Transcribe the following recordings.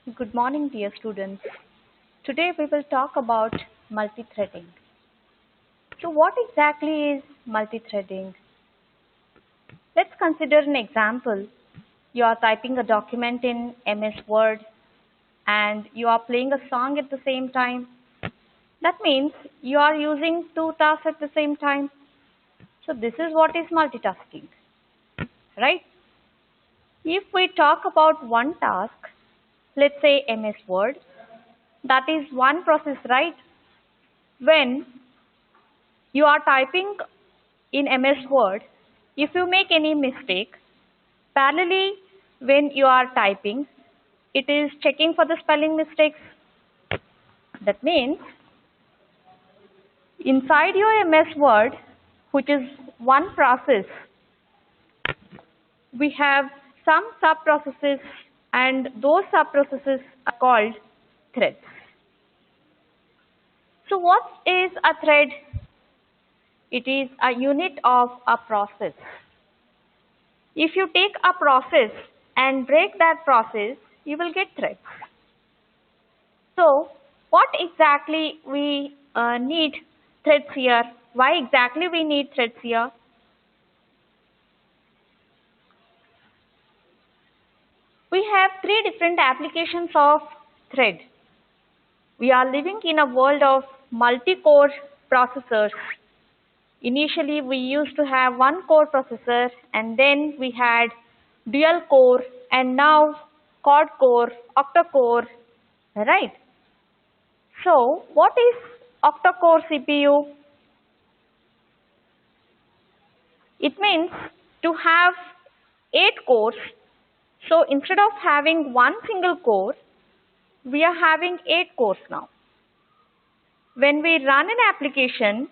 Good morning, dear students. Today we will talk about multi-threading. So what exactly is multi-threading? Let's consider an example. You are typing a document in MS Word and you are playing a song at the same time. That means you are using two tasks at the same time. So this is what is multitasking, right? If we talk about one task, let's say MS Word, that is one process, right? When you are typing in MS Word, if you make any mistake, parallelly when you are typing, it is checking for the spelling mistakes. That means inside your MS Word, which is one process, we have some sub-processes and those sub-processes are called threads. So what is a thread? It is a unit of a process. If you take a process and break that process, you will get threads. So, what exactly we need threads here? Why exactly we need threads here? We have three different applications of thread. We are living in a world of multi-core processors. Initially, we used to have one core processor and then we had dual core and now quad core, octa core, right? So, what is octa-core CPU? It means to have 8 cores. So, instead of having one single core, we are having 8 cores now. When we run an application,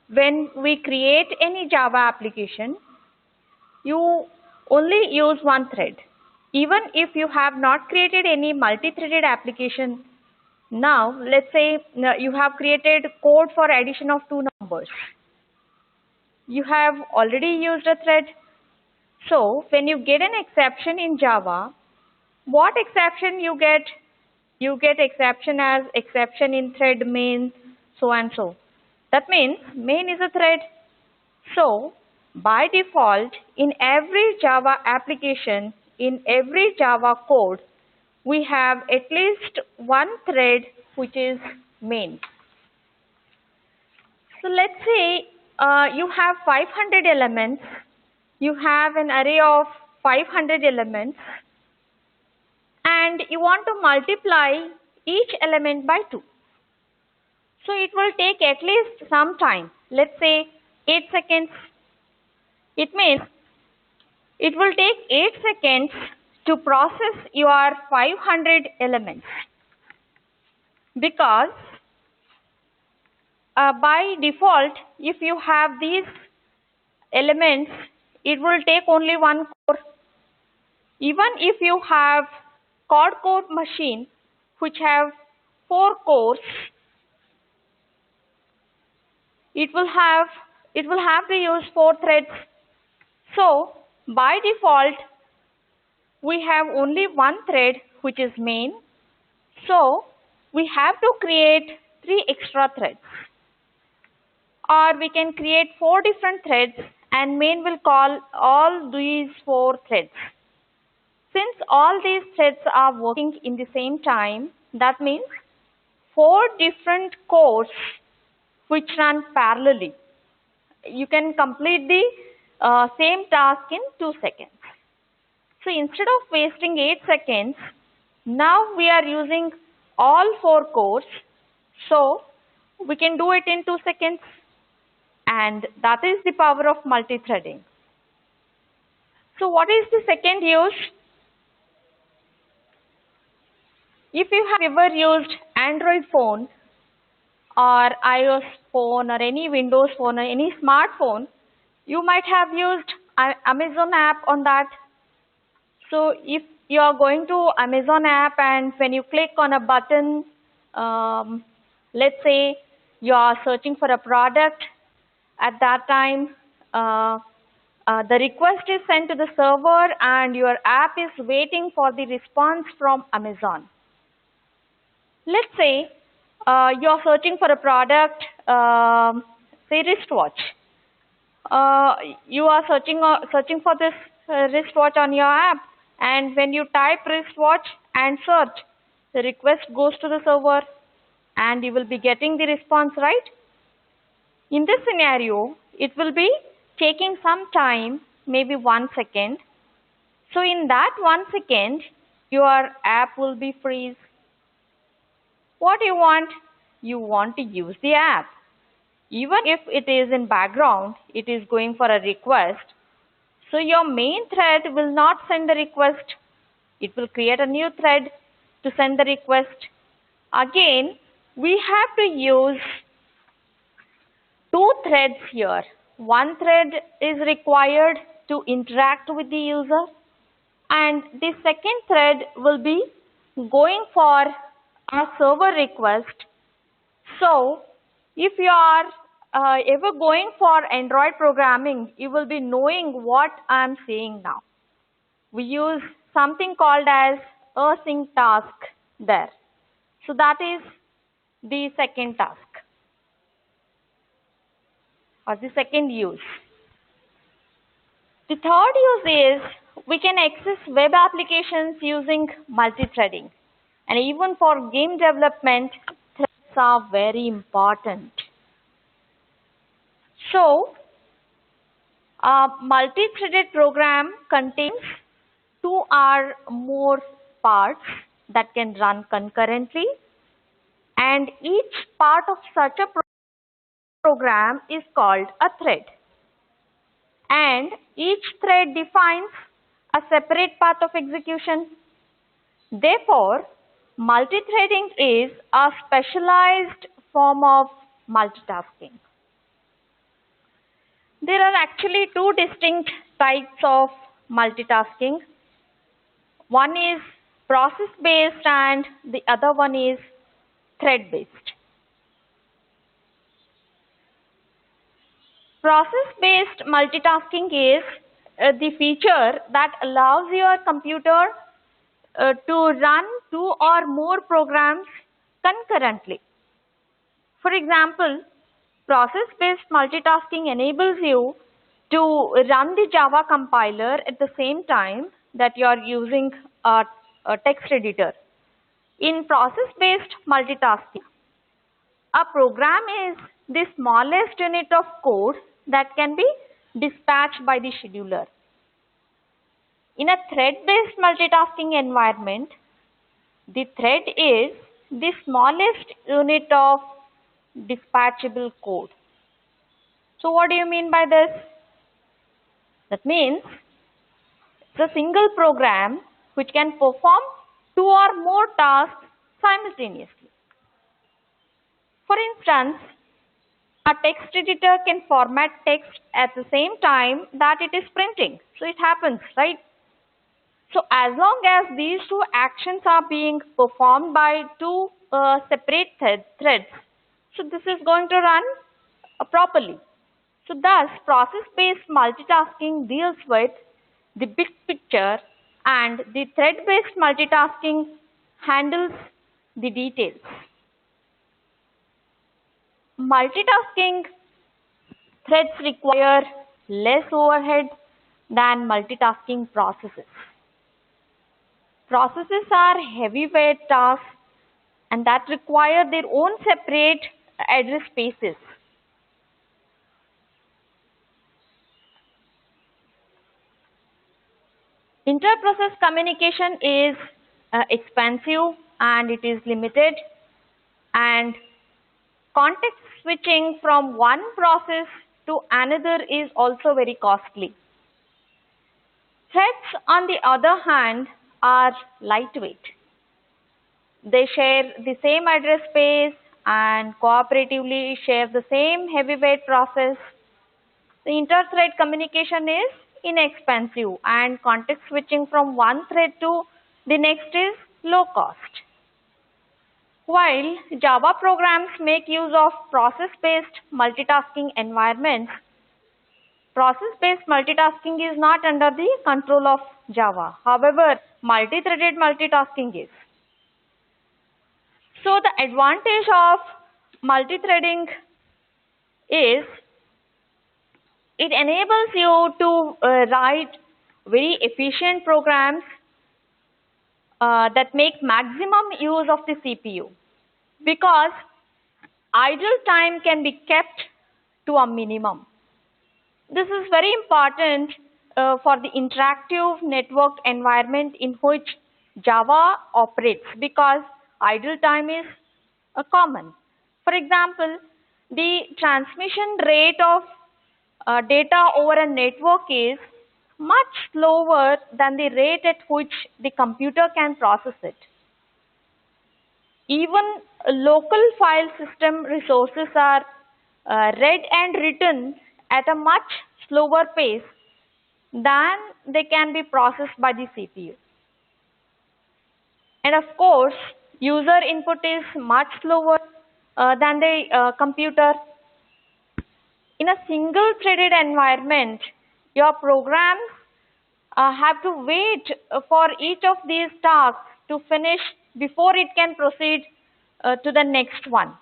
when we create any Java application, you only use one thread. Even if you have not created any multi-threaded application, now let's say you have created code for addition of two numbers. You have already used a thread. So when you get an exception in Java, what exception you get? You get exception as exception in thread main, so and so. That means main is a thread. So by default, in every Java application, in every Java code, we have at least one thread which is main. So let's say you have 500 elements. You have an array of 500 elements and you want to multiply each element by 2. So it will take at least some time. Let's say 8 seconds. It means it will take 8 seconds to process your 500 elements because by default, if you have these elements, it will take only one core. Even if you have quad core machine which have 4 cores, it will have to use 4 threads. So by default, we have only one thread which is main. So we have to create 3 extra threads. Or we can create 4 different threads and main will call all these 4 threads. Since all these threads are working in the same time, that means 4 different cores which run parallelly. You can complete the same task in 2 seconds. So instead of wasting 8 seconds, now we are using all 4 cores. So we can do it in 2 seconds. And that is the power of multi-threading. So what is the second use? If you have ever used Android phone or iOS phone or any Windows phone or any smartphone, you might have used Amazon app on that. So if you are going to Amazon app and when you click on a button, let's say you are searching for a product, at that time The request is sent to the server and your app is waiting for the response from Amazon. Let's say you're searching for a product, say wristwatch. You are searching for this wristwatch on your app, and when you type wristwatch and search, the request goes to the server and you will be getting the response, right? In this scenario, it will be taking some time, maybe 1 second. So in that 1 second, your app will be freeze. What you want? You want to use the app. Even if it is in background, it is going for a request. So your main thread will not send the request. It will create a new thread to send the request. Again, we have to use two threads here. One thread is required to interact with the user, and the second thread will be going for a server request. So if you are ever going for Android programming, you will be knowing what I am saying now. We use something called as async task there. So that is the second task or the second use. The third use is we can access web applications using multi-threading. And even for game development, threads are very important. So, a multi-threaded program contains two or more parts that can run concurrently, and each part of such a program is called a thread. And each thread defines a separate path of execution. Therefore, multi-threading is a specialized form of multitasking. There are actually two distinct types of multitasking. One is process-based and the other one is thread-based. Process-based multitasking is the feature that allows your computer to run two or more programs concurrently. For example, process-based multitasking enables you to run the Java compiler at the same time that you are using a text editor. In process-based multitasking, a program is the smallest unit of code that can be dispatched by the scheduler. In a thread-based multitasking environment, the thread is the smallest unit of dispatchable code. So what do you mean by this? That means it's a single program which can perform two or more tasks simultaneously. For instance, a text editor can format text at the same time that it is printing. So it happens, right? So as long as these two actions are being performed by two separate threads, so this is going to run properly. So thus, process-based multitasking deals with the big picture and the thread-based multitasking handles the details. Multitasking threads require less overhead than multitasking processes. Processes are heavyweight tasks and that require their own separate address spaces. Inter-process communication is expensive and it is limited, and context switching from one process to another is also very costly. Threads, on the other hand, are lightweight. They share the same address space and cooperatively share the same heavyweight process. The inter-thread communication is inexpensive and context switching from one thread to the next is low cost. While Java programs make use of process-based multitasking environments, process-based multitasking is not under the control of Java. However, multi-threaded multitasking is. So the advantage of multi-threading is it enables you to write very efficient programs that make maximum use of the CPU, because idle time can be kept to a minimum. This is very important for the interactive network environment in which Java operates, because idle time is common. For example, the transmission rate of data over a network is much slower than the rate at which the computer can process it. Even local file system resources are read and written at a much slower pace than they can be processed by the CPU. And of course, user input is much slower than the computer. In a single threaded environment, your programs have to wait for each of these tasks to finish before it can proceed to the next one,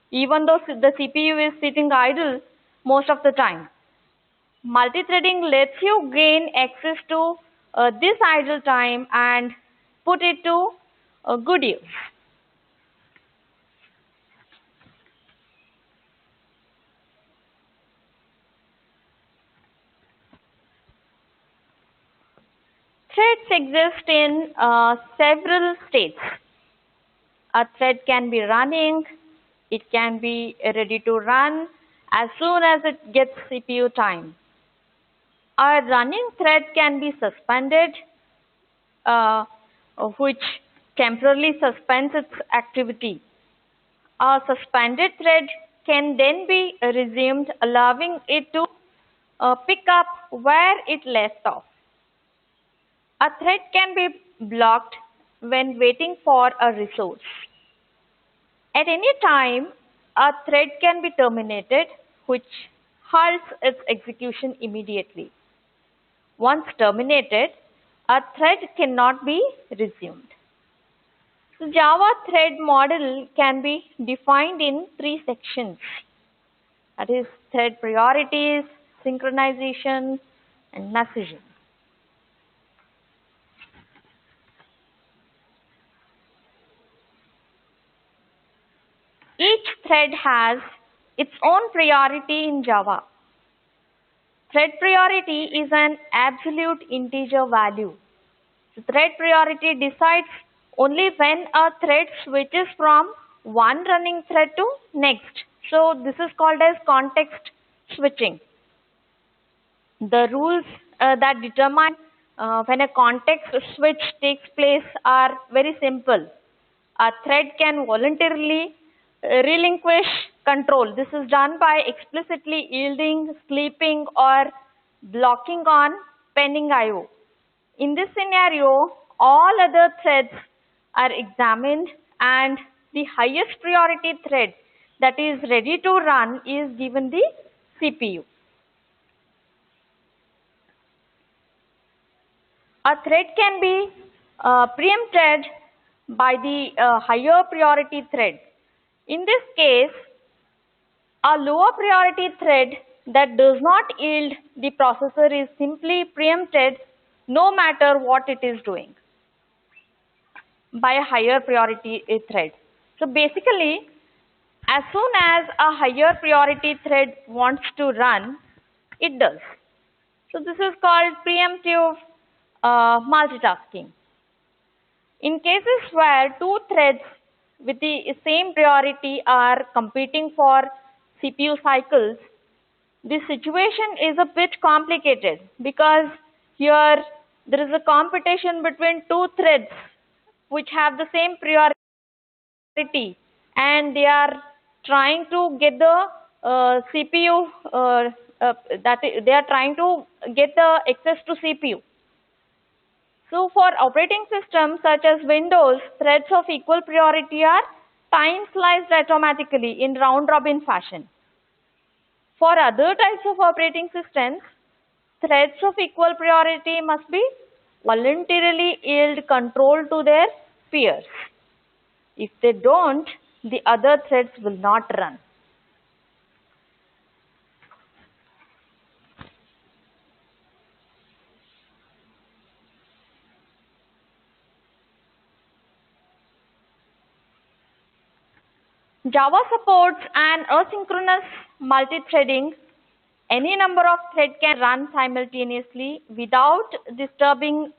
even though the CPU is sitting idle most of the time. Multi-threading lets you gain access to this idle time and put it to good use. Threads exist in several states. A thread can be running, it can be ready to run as soon as it gets CPU time. A running thread can be suspended, which temporarily suspends its activity. A suspended thread can then be resumed, allowing it to pick up where it left off. A thread can be blocked when waiting for a resource. At any time, a thread can be terminated, which halts its execution immediately. Once terminated, a thread cannot be resumed. The Java thread model can be defined in three sections. That is, thread priorities, synchronization, and messaging. Each thread has its own priority in Java. Thread priority is an absolute integer value. The thread priority decides only when a thread switches from one running thread to next. So this is called as context switching. The rules that determine when a context switch takes place are very simple. A thread can voluntarily relinquish control. This is done by explicitly yielding, sleeping, or blocking on pending I/O. In this scenario, all other threads are examined and the highest priority thread that is ready to run is given the CPU. A thread can be preempted by the higher priority thread. In this case, a lower priority thread that does not yield the processor is simply preempted no matter what it is doing by a higher priority thread. So basically, as soon as a higher priority thread wants to run, it does. So this is called preemptive multitasking. In cases where two threads with the same priority are competing for CPU cycles, the situation is a bit complicated because here there is a competition between two threads which have the same priority and they are trying to get the CPU, they are trying to get the access to CPU. So for operating systems such as Windows, threads of equal priority are time sliced automatically in round robin fashion. For other types of operating systems, threads of equal priority must be voluntarily yield control to their peers. If they don't, the other threads will not run. Java supports an asynchronous multithreading. Any number of threads can run simultaneously without disturbing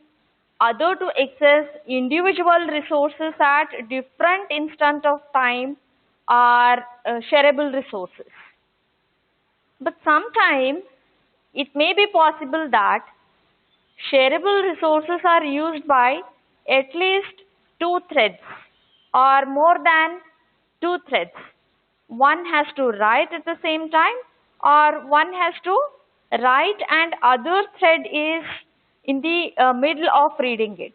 other to access individual resources at different instant of time or shareable resources. But sometimes it may be possible that shareable resources are used by at least two threads or more than two threads. One has to write at the same time, or one has to write and other thread is in the middle of reading it.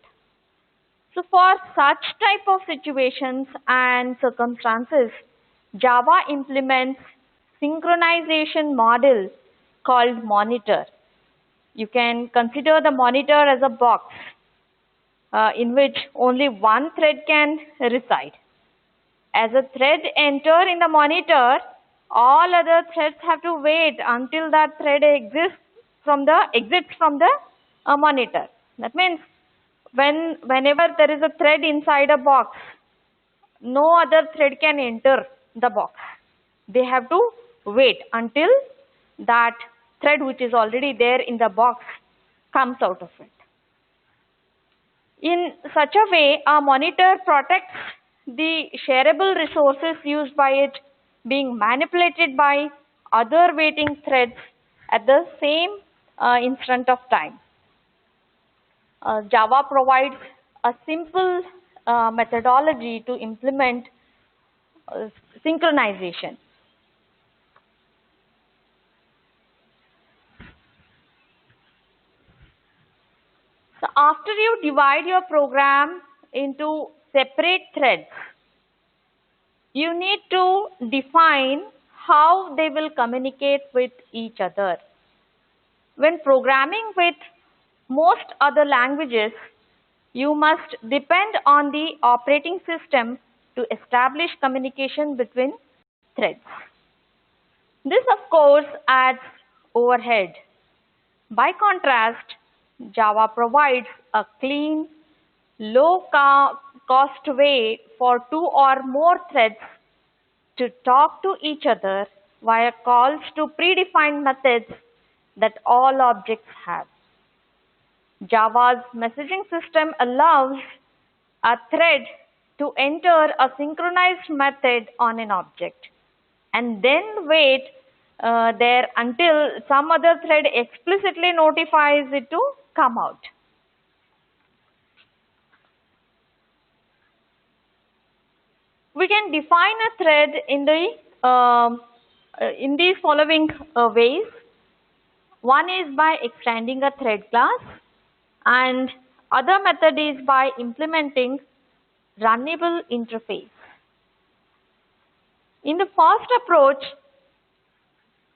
So for such type of situations and circumstances, Java implements synchronization model called monitor. You can consider the monitor as a box in which only one thread can reside. As a thread enter in the monitor, all other threads have to wait until that thread exits from the monitor. That means whenever there is a thread inside a box, no other thread can enter the box. They have to wait until that thread which is already there in the box comes out of it. In such a way, a monitor protects the shareable resources used by it being manipulated by other waiting threads at the same instant of time. Java provides a simple methodology to implement synchronization. So after you divide your program into separate threads, you need to define how they will communicate with each other. When programming with most other languages, you must depend on the operating system to establish communication between threads. This, of course, adds overhead. By contrast, Java provides a clean, low-cost way for two or more threads to talk to each other via calls to predefined methods that all objects have. Java's messaging system allows a thread to enter a synchronized method on an object and then wait there until some other thread explicitly notifies it to come out. We can define a thread in these following ways. One is by extending a thread class, and other method is by implementing runnable interface. In the first approach,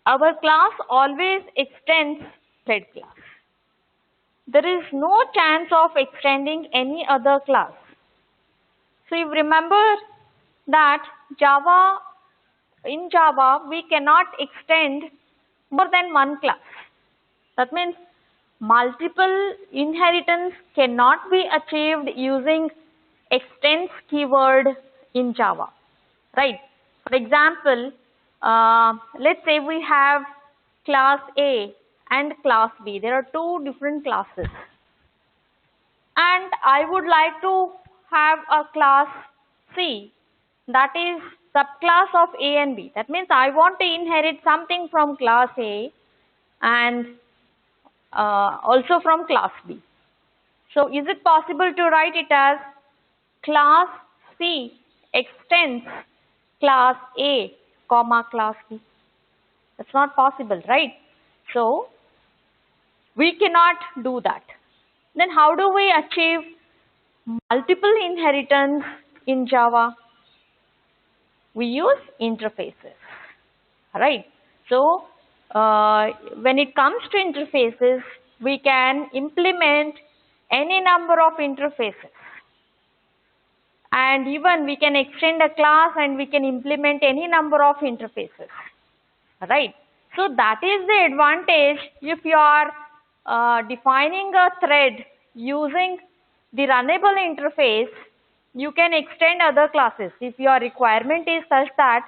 our class always extends thread class. There is no chance of extending any other class. So you remember that in Java we cannot extend more than one class. That means multiple inheritance cannot be achieved using extends keyword in Java, right? For example, let's say we have class A and class B. There are two different classes. And I would like to have a class C that is subclass of A and B. That means I want to inherit something from class A and also from class B. So is it possible to write it as class C extends class A, comma class B? That's not possible, right? So we cannot do that. Then how do we achieve multiple inheritance in Java? We use interfaces, right? So when it comes to interfaces, we can implement any number of interfaces. And even we can extend a class and we can implement any number of interfaces. Right? So that is the advantage if you are defining a thread using the runnable interface. You can extend other classes. If your requirement is such that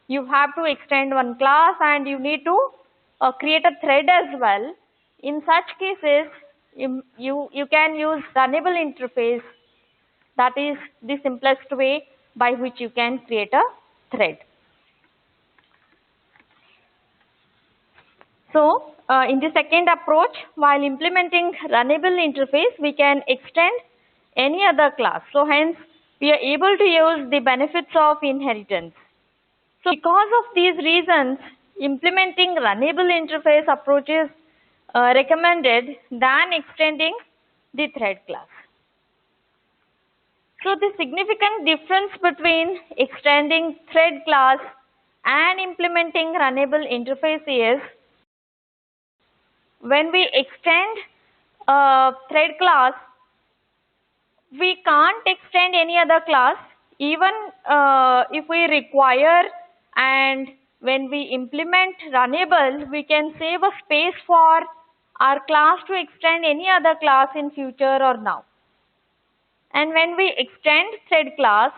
you have to extend one class and you need to create a thread as well, in such cases you can use runnable interface. That is the simplest way by which you can create a thread. So, in the second approach, while implementing runnable interface, we can extend any other class. So, hence, we are able to use the benefits of inheritance. So, because of these reasons, implementing runnable interface approach is recommended than extending the thread class. So, the significant difference between extending thread class and implementing runnable interface is, when we extend a thread class, we can't extend any other class even if we require, and when we implement runnable, we can save a space for our class to extend any other class in future or now. And when we extend thread class,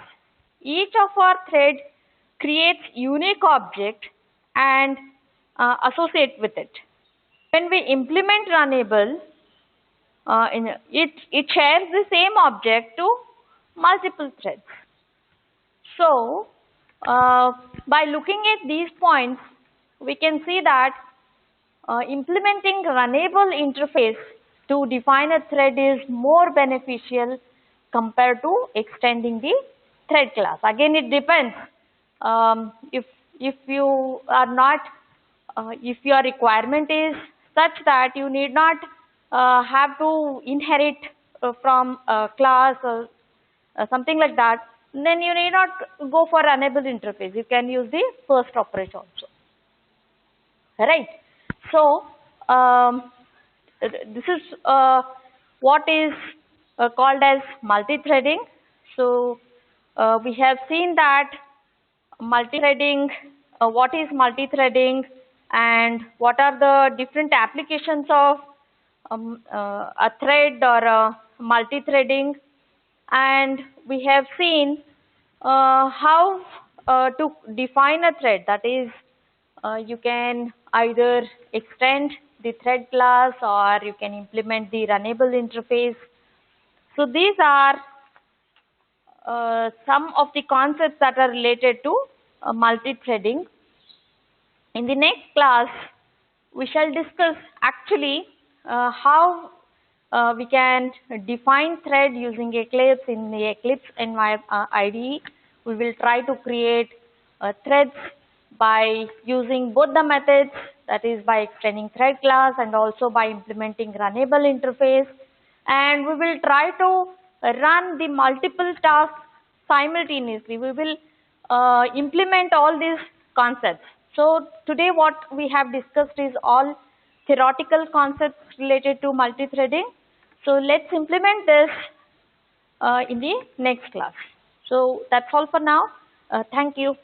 each of our thread creates unique object and associate with it. When we implement runnable, it shares the same object to multiple threads. So, by looking at these points, we can see that implementing runnable interface to define a thread is more beneficial compared to extending the thread class. Again, it depends. If you are not, if your requirement is such that you need not have to inherit from a class or something like that, then you need not go for runnable interface. You can use the first approach also. Right. So, this is what is called as multi-threading. So, we have seen that multi-threading, what is multi-threading and what are the different applications of a thread or a multi-threading, and we have seen how to define a thread. That is, you can either extend the thread class or you can implement the runnable interface. So these are some of the concepts that are related to multi-threading. In the next class, we shall discuss actually how we can define thread using Eclipse. In the Eclipse IDE. We will try to create threads by using both the methods, that is by extending thread class and also by implementing runnable interface, and we will try to run the multiple tasks simultaneously. We will implement all these concepts. So today what we have discussed is all theoretical concepts related to multi-threading. So let's implement this in the next class. So that's all for now. Thank you.